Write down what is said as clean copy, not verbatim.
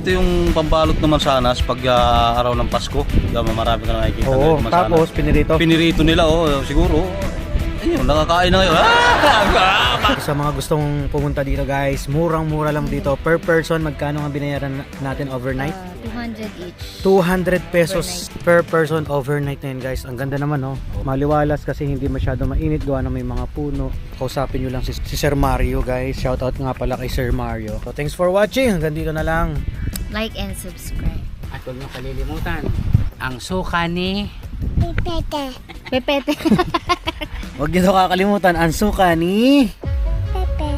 Ito yung pambalot ng mansanas pag araw ng Pasko. Marami ka na nakikita. Oo, tapos pinirito. Pinirito nila, siguro. Ayun, nakakain na ngayon. Sa mga gustong pumunta dito guys, murang-mura lang dito. Per person, magkano ang binayaran natin overnight? 200 each. 200 pesos per person overnight na yun guys. Ang ganda naman maliwalas kasi hindi masyado mainit, gawa na may mga puno. Kausapin nyo lang si Sir Mario guys. Shoutout nga pala kay Sir Mario. So thanks for watching, hanggang dito na lang. Like and subscribe. At huwag nyo kalilimutan, ang suka ni Pepete. Huwag nyo kakalimutan ang suka ni Pepe.